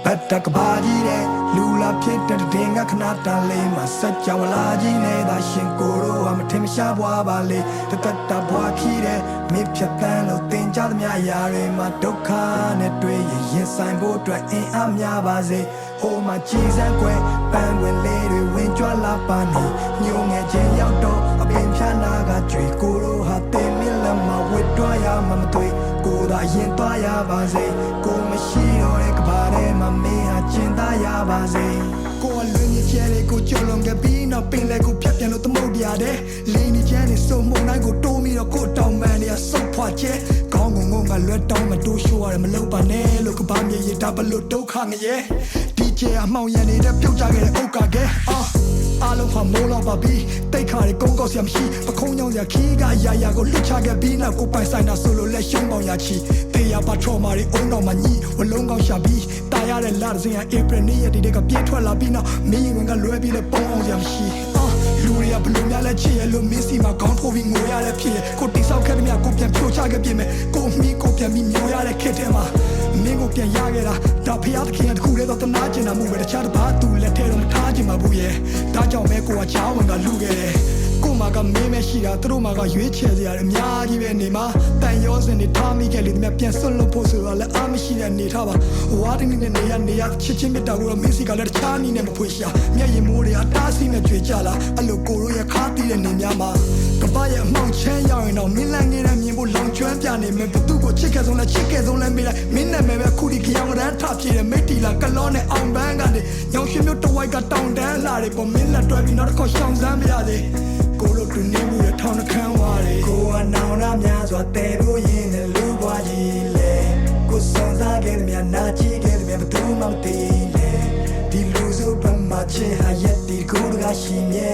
Bata kabaji de lula pita denga kanata le masacha walaji ne da shinkoro am timsha bwa bale tata bwa ki de me phatan lo tinja thmya ya re ma dukha ne twe yin sai bo twat in a mya ba se ho ma chi san kwe pan wen le de win jwa la pa ni nyo nge chin yauk to a pin phya na ga chwe ko ro ha te min la ma wit twa ya ma ma twe ko da yin twa ya ba se ko ma shi ro de ka ba de ma me ha chin da ya ba se ko a lwen ni che le ko cholong ke bi no pin le ko phat pyan lo tmo dia de le ni che ni so mo nai ko to mi ro ko taw man ni a so phwa che kaung ngong ngong ga lwet taw ma to show ya ma lo ba ne lo ka ba mi ye da ba lo duk kha nge ye DJ အမောင်ရန်နေတဲ့ပြုတ်ကြခဲ့တဲ့ဥက္ကာကဲအားလုံးဟာမိုးလောက်ပါပြီတိတ်ခါတွေကုန်းကောက်စရာမရှိပခုံးညောင်းစရာခီးကရာရာကိုလွတ်ချခဲ့ပြီးနောက်ကိုပိုင်ဆိုင်တာဆိုလို့လက်ရှုံးပေါင်ရချီတေးရပါထော်မာတွေအုံတော်မှာညီဝလုံးကောက်ရှာပြီးတာရတဲ့လာစင်ရဧပြီနေ့ရက်ဒီကပြေးထွက်လာပြီးနောက်မင်းရင်ဝင်ကလွဲပြီးလဲပုံအောင်စရာမရှိလူတွေကဘလို့များလဲချစ်ရလို့မင်းစီမှာခေါင်းထိုးပြီးငိုရတဲ့ဖြစ်ရကိုတိဆောက်ခဲ့တဲ့မြကိုပြန်ဖြိုချခဲ့ပြင်မဲ့ကိုမီကိုပြန်ပြီးမျိုးရတဲ့ခက်တဲ့မှာမင်းကိုပြန်ရခဲ့တာဒါဖျားသခင်တခုတည်းတော့တနာကျင်တာမှုပဲတခြားတစ်ပါးသူလက်ထဲတော့မထားချင်ပါဘူးရဲ့ဒါကြောင့်ပဲကိုကချောင်းဝင်ကလူခဲ့တယ်ကိုမကမင်းမရှိတာသူတို့မကရွေးချယ်စရာအများကြီးပဲနေမှာတန်ရောစင်နေထားမိခဲ့လေဒီမြပြန်ဆွတ်လို့ဖို့ဆိုတော့လည်းအားမရှိတဲ့နေထားပါဝါတင်းနဲ့နေရချစ်ချင်းမြတ်တာကိုတော့မင်းစီကလည်းတခြားနည်းနဲ့မဖွေရှာမျက်ရည်မိုးတွေအတားစီနဲ့ကြွေကြလာအဲ့လိုကိုတို့ရဲ့ခါတီးတဲ့နေများမှာကပရဲ့အမောင်ချမ်းရောက်ရင်တော့မင်းလန့်နေတဲ့မြင်ဖို့လောင်ကျွမ်းပြနေမယ်ဘသူကိုချစ်ခဲ့ဆုံးလဲချစ်ခဲ့ဆုံးလဲမေးလိုက်မင်းနဲ့မဲပဲခုဒီကြောင်ရန်ထပြည့်တဲ့မိတီလာကလောနဲ့အောင်ပန်းကနေညောင်ရွှေမျိုးတဝိုက်ကတောင်တန်းလာတယ်ပေါ်မင်းလက်တွဲပြီးနောက်တစ်ခေါက်ရှောင်စမ်းမရသေးကိုလိုတူနေမှုရထောင်းနှခမ်းဝါးတယ်ကိုကနောင်နာများစွာတဲဖို့ရင်းနဲ့လူပွားကြီးလေကိုစုံစားခဲ့တဲ့မြနာကြည့်ခဲ့တဲ့မြဘသူမှမသိလေဒီလူစုပမာချေဟာရက်ဒီကိုကရှိမြဲ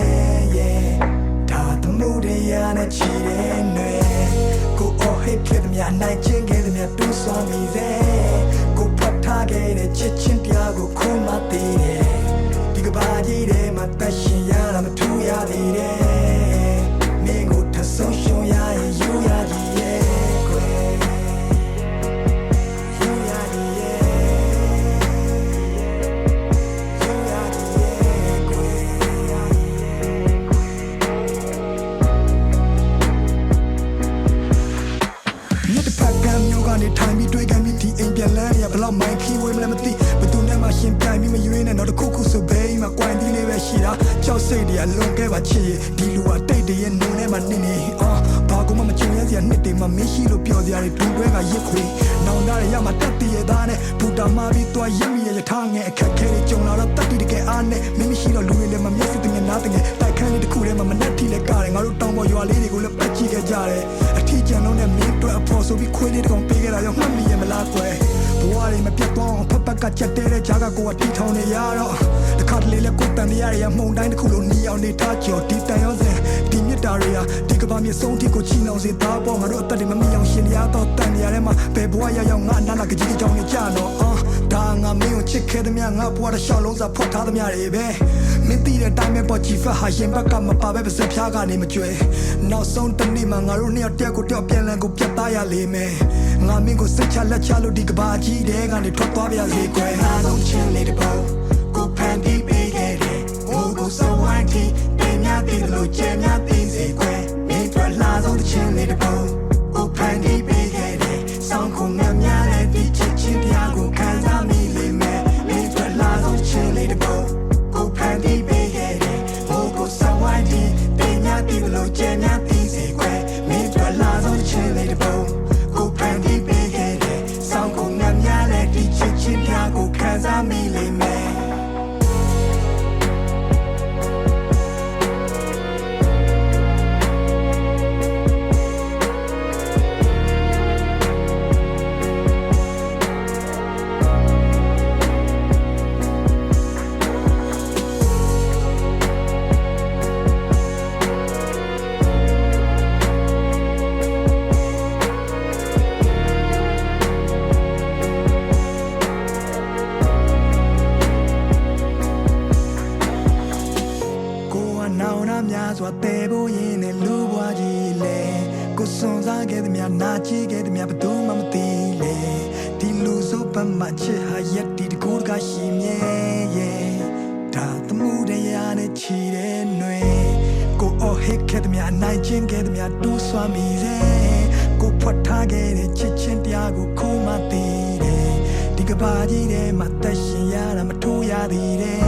ရဲ့ဒါတမှုတွေရနဲ့ချီတဲ့နွယ်ကိုအော်ဟစ်ခဲ့တဲ့မြနိုင်ချင်းခဲ့တဲ့မြတူးဆောင်မိစေကိုဖတ်ထားခဲ့တဲ့ချစ်ချင်းပြကိုခုမှသိတယ်ဒီကဘာကြီးထဲမှာတရှင်ရတာမထူရသေးတယ်မင်းကိုထဆုံးရှုံးရရင်ယူရကြီးရဲ့ကွယ်ယူရကြီးရဲ့ယူရကြီးရဲ့ကွယ်မြတ်ဖက်ကံမျိုးကနေထိုင်ပြီးတွေးကန်ပြီးဒီအိမ်ပြန်လန်းရဘလောက်မိုင်းခီးဝဲမလဲမသိဘသူနဲ့မှရှင်ပြိုင်ပြီးမရွေးနဲ့တော့တခုခုဆိုဘေးမှာကွိုင်းတီးလေးပဲရှိတာကြောက်စိတ်တွေကလွန်ခဲ့ပါချစ်ဒီလူကတိတ်တရဲ့နုံထဲမှာနေနေဘာကူမှမချင်ရစရာနှစ်တွေမှမရှိလို့ပြောစရာတွေဒူတွဲကရစ်ခွေနောင်တရရမှာတက်တည်ရသားနဲ့ဘူတာမာပြီးသွားရမိရထားငယ်အခက်ခဲတွေကြုံလာတော့တက်တည်တကယ်အားနဲ့မင်းမရှိတော့လူတွေလည်းမမျက်စိတငယ်နားတငယ်တိုက်ခန်းလေးတစ်ခုထဲမှာမနှက်ထီလဲကားတယ်ငါတို့တောင်ပေါ်ရွာလေးတွေကိုလည်းပတ်ကြည့်ခဲ့ကြတယ်အထီးကျန်လုံးနဲ့မင်းတို့အဖို့ဆိုပြီးခွေးလေးတကောင်ပေးခဲ့တာရောမှတ်မိရမလားကွယ်ဘဝတွေမပြတ်သွားအောင်ဖက်ဖက်ကချက်တဲတဲ့ဂျာကကိုကတီထောင်နေရတော့တခါတလေလဲကိုတန်နေရရမှုန်တိုင်းတစ်ခုလုံးနီအောင်နေထားကြော်ဒီတန်ရောစင်ဒီမြစ်တာတွေဟာဒီကဘာမြေဆုံးထိကိုချီနှောင်စေသားပေါ်ငါတို့အသက်တွေမမီအောင်ရှင်ရတော့တန်နေရတဲ့မှာဘယ်ဘဝရရောက်ငါနာနာကကြီးကြောင်နေကြတော့ဒါငါမင်းကိုချစ်ခဲ့တဲ့မြငါဘဝတစ်လျှောက်လုံးစာဖွက်ထားတဲ့မြတွေပဲမင်းသိတဲ့တိုင်းပဲပေါ်ချီဖက်ဟာရင်ဘက်ကမပါပဲပါစက်ဖျားကနေမကြွယ်နောက်ဆုံးတနေ့မှာငါတို့နှစ်ယောက်တယောက်ကိုတယောက်ပြန်လည်ကိုပြတ်သားရလိမ့်မယ်ငါမင်းကိုစိတ်ချလက်ချလို့ဒီကဘာကြီးတဲ့ကနေထွက်သွားပြရစေကွယ်အားလုံးချင်းလေးတစ်ပေါကိုဖန်တီးပေးခဲ့တယ်ဟိုကိုစဝိုင်းတီတင်များတည်လို့ကျဲများတည်စေကွယ်မင်းထွက်လာဆုံးချင်းလေးတစ်ပေါကိုဖန်တီးပေးခဲ့တယ်ဆောင်းခုံများတဲ့ဒီချစ်ချင်းတရားကိုခံစားမိလိမ့်မယ်မင်းထွက်လာဆုံးချင်းလေးတစ်ပေါကိုဖန်တီးပေးခဲ့တယ်ဟိုကိုစဝိုင်းတီတင်များတည်လို့ကျဲများတည်စေကွယ်မင်းထွက်လာဆုံးချင်းလေးတစ်ပေါကိုဖန်တီးပေးခဲ့တယ်ဆောင်းခုံများတဲ့ဒီချစ်ချင်းတရားကိုခံစားမိလိမ့်မယ်များစွာတဲဖို့ရင်းနဲ့လူဘွားကြီးလေကိုစွန်စားခဲ့တဲ့မြနာကြည့်ခဲ့တဲ့မြဘသူမှမသိလေဒီလူစုပမ မှချစ်ဟာရက်တီတကူတကရှိမြဲရဲ့ဒါသမှုတရားနဲ့ချီတဲ့ຫນွေကိုအော်ဟစ်ခဲ့သမျှနိုင်ချင်းခဲ့သမျှတူးဆွမ်းမိစေကိုဖွက်ထားခဲ့တဲ့ချစ်ချင်းတရားကိုခိုးမှသိတယ်ဒီကဘာကြီးထဲမှာသက်ရှင်ရတာမထိုးရသေးတယ်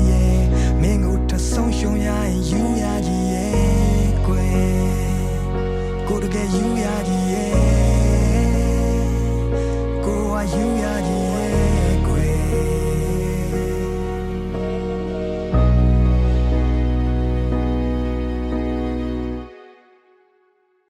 ရဲ့မင်းကိုထဆုံးရှုံးရရင်ယူရကြီးရဲ့ကွယ်ကိုတကယ်ယူရကြီးရဲ့ကိုဝါယူရကြီး